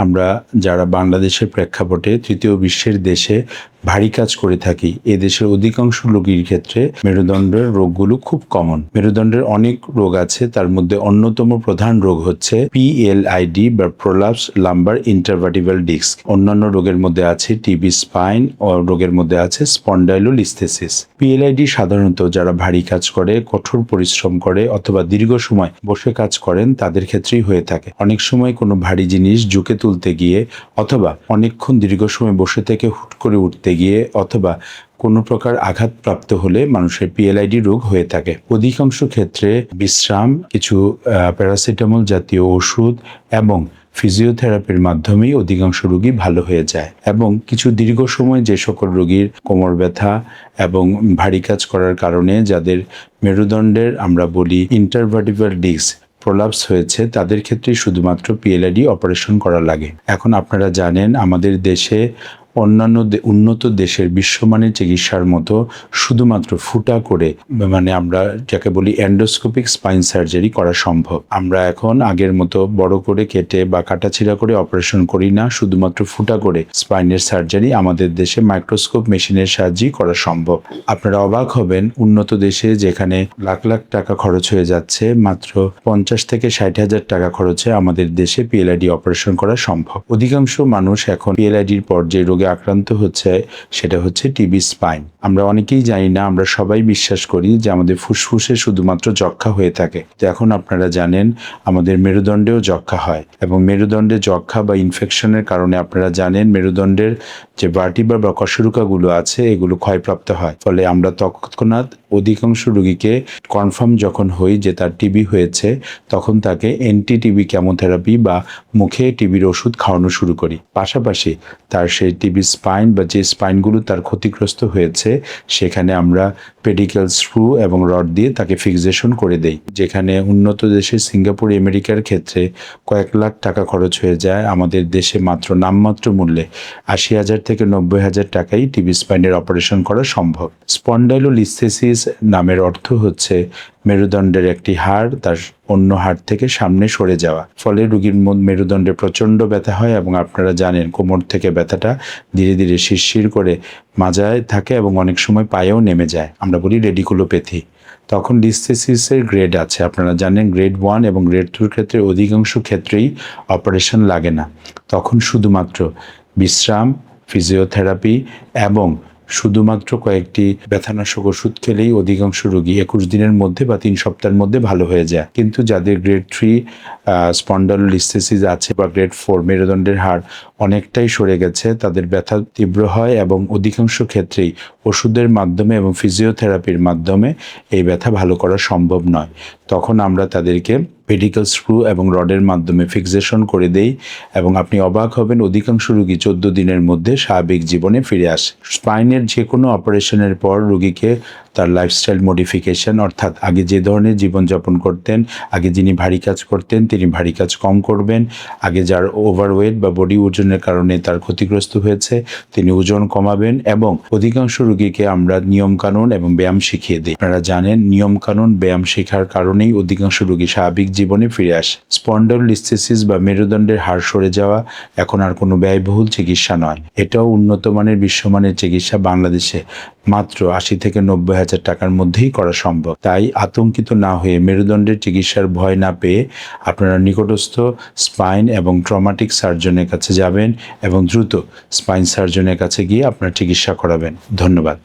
আমরা যারা বাংলাদেশের প্রেক্ষাপটে তৃতীয় বিশ্বের দেশে ভারী কাজ করে থাকি, এ দেশের অধিকাংশ রোগীর ক্ষেত্রে মেরুদণ্ডের রোগগুলো খুব কমন। মেরুদণ্ডের অনেক রোগ আছে, তার মধ্যে অন্যতম প্রধান রোগ হচ্ছে PLID বা প্রোলাপস লাম্বার ইন্টারভার্টিব্রাল ডিস্ক। অন্যান্য রোগের মধ্যে আছে টিবি স্পাইন ও রোগের মধ্যে আছে স্পন্ডাইলোলিস্থেসিস। PLID সাধারণত যারা ভারী কাজ করে, কঠোর পরিশ্রম করে অথবা দীর্ঘ সময় বসে কাজ করেন তাদের ক্ষেত্রেই হয়ে থাকে। অনেক সময় কোনো ভারী জিনিস ঝুঁকে তুলতে গিয়ে অথবা অনেকক্ষণ দীর্ঘ সময় বসে থেকে হুট করে উঠতে গিয়ে অথবা কোনো প্রকার আঘাতপ্রাপ্ত হলে মানুষের PLID রোগ হয়ে থাকে। অধিকাংশ ক্ষেত্রে বিশ্রাম, কিছু প্যারাসিটামল জাতীয় ওষুধ এবং ফিজিওথেরাপির মাধ্যমেই অধিকাংশ রোগী ভালো হয়ে যায়। এবং কিছু দীর্ঘ সময় যে সকল রোগীর কোমর ব্যথা এবং ভারী কাজ করার কারণে যাদের মেরুদণ্ডের আমরা বলি ইন্টারভার্টিব্রাল ডিস্ক প্রলাপস হয়েছে, তাদের ক্ষেত্রে শুধুমাত্র PLID অপারেশন করা লাগে। এখন আপনারা জানেন আমাদের দেশে অন্যান্য উন্নত দেশের বিশ্বমানের চিকিৎসার মতো শুধুমাত্র ফুটা করে, মানে আমরা যাকে বলি এন্ডোস্কোপিক স্পাইন সার্জারি করা সম্ভব। আমরা এখন আগের মতো বড় করে কেটে বা কাটাছিড়া করে অপারেশন করি না, শুধুমাত্র ফুটা করে স্পাইনের সার্জারি আমাদের দেশে মাইক্রোস্কোপ মেশিনের সাহায্যেই করা সম্ভব। আপনারা অবাক হবেন, উন্নত দেশে যেখানে লাখ লাখ টাকা খরচ হয়ে যাচ্ছে, মাত্র 50 থেকে 60,000 টাকা খরচে আমাদের দেশে PLID অপারেশন করা সম্ভব। অধিকাংশ মানুষ এখন PLIDর পর যে রোগে আক্রান্ত হচ্ছে সেটা হচ্ছে টিবি স্পাইন। আমরা অনেকেই জানি না, আমরা সবাই বিশ্বাস করি যে আমাদের ফুসফুসে শুধুমাত্র যক্ষা হয়ে থাকে। তো এখন আপনারা জানেন আমাদের মেরুদণ্ডেও যক্ষা হয় এবং মেরুদণ্ডে যক্ষা বা ইনফেকশনের কারণে আপনারা জানেন মেরুদণ্ডের যে ভার্টিব্রা বা কশেরুকাগুলো আছে এগুলো ক্ষয়প্রাপ্ত হয়। ফলে আমরা তৎক্ষণাৎ অধিকাংশ রোগীকে কনফার্ম যখন হই যে তার টিবি হয়েছে, তখন তাকে অ্যান্টি-টিবি কেমোথেরাপি বা মুখে টিবির ওষুধ খাওয়ানো শুরু করি। পাশাপাশি তার সেই টিবি স্পাইন বা যে স্পাইনগুলো তার ক্ষতিগ্রস্ত হয়েছে সেখানে আমরা পেডিক্যাল স্ক্রু এবং রড দিয়ে তাকে ফিক্সেশন করে দেই। যেখানে উন্নত দেশে সিঙ্গাপুর, আমেরিকার ক্ষেত্রে কয়েক লাখ টাকা খরচ হয়ে যায়, আমাদের দেশে মাত্র নামমাত্র মূল্যে 80,000 থেকে 90,000 টাকায় টিবি স্পাইনের অপারেশন করা সম্ভব। স্পন্ডাইলোলিস্থেসিস নামের অর্থ হচ্ছে মেরুদণ্ডের একটি হাড় তার অন্য হাড় থেকে সামনে সরে যাওয়া। ফলে রোগীর মেরুদণ্ডে প্রচণ্ড ব্যথা হয় এবং আপনারা জানেন কোমর থেকে ব্যথাটা ধীরে ধীরে শিরশির করে মাজায় থাকে এবং অনেক সময় পায়েও নেমে যায়, আমরা বলি রেডিকুলোপ্যাথি। তখন লিস্থেসিসের গ্রেড আছে, আপনারা জানেন গ্রেড 1 এবং গ্রেড 2 ক্ষেত্রে অধিকাংশ ক্ষেত্রেই অপারেশন লাগে না। তখন শুধুমাত্র বিশ্রাম, ফিজিওথেরাপি এবং শুধুমাত্র কয়েকটি ব্যথানাশক ওষুধ খেলেই অধিকাংশ রোগী 21 দিনের মধ্যে বা 3 সপ্তাহের মধ্যে ভালো হয়ে যায়। কিন্তু যাদের গ্রেড 3 স্পন্ডাইলোলিস্থেসিস আছে বা গ্রেড 4 মেরুদণ্ডের হাড় অনেকটাই সরে গেছে, তাদের ব্যথা তীব্র হয় এবং অধিকাংশ ক্ষেত্রেই ওষুধের মাধ্যমে এবং ফিজিওথেরাপির মাধ্যমে এই ব্যথা ভালো করা সম্ভব নয়। তখন আমরা তাদেরকে পেডিক্যাল স্ক্রু এবং রডের মাধ্যমে ফিক্সেশন করে দেই এবং আপনি অবাক হবেন অধিকাংশ রোগী 14 দিনের মধ্যে স্বাভাবিক জীবনে ফিরে আসে। স্পাইনের যে কোনো অপারেশনের পর রোগীকে তার লাইফস্টাইল মডিফিকেশন, অর্থাৎ আগে যে ধরনের জীবনযাপন করতেন, আগে যিনি ভারী কাজ করতেন তিনি ভারী কাজ কম করবেন, আগে যার ওভারওয়েট বা বডি ওজনের কারণে তার ক্ষতিগ্রস্ত হয়েছে তিনি ওজন কমাবেন এবং অধিকাংশ রোগীকে আমরা নিয়মকানুন এবং ব্যায়াম শিখিয়ে দিই। আপনারা জানেন নিয়মকানুন ব্যায়াম শেখার কারণেই অধিকাংশ রোগী স্বাভাবিক জীবনে ফিরে আসে। স্পন্ডাইলোলিস্থেসিস বা মেরুদণ্ডের হাড় সরে যাওয়া এখন আর কোনো ব্যয়বহুল চিকিৎসা নয়, এটাও উন্নত মানের বিশ্বমানের চিকিৎসা বাংলাদেশে মাত্র 80 থেকে 90,000 টাকার মধ্যেই করা সম্ভব। তাই আতঙ্কিত না হয়ে মেরুদণ্ডের চিকিৎসার ভয় না পেয়ে আপনারা নিকটস্থ স্পাইন এবং ট্রমাটিক সার্জনের কাছে যাবেন এবং দ্রুত স্পাইন সার্জনের কাছে গিয়ে আপনার চিকিৎসা করাবেন। ধন্যবাদ।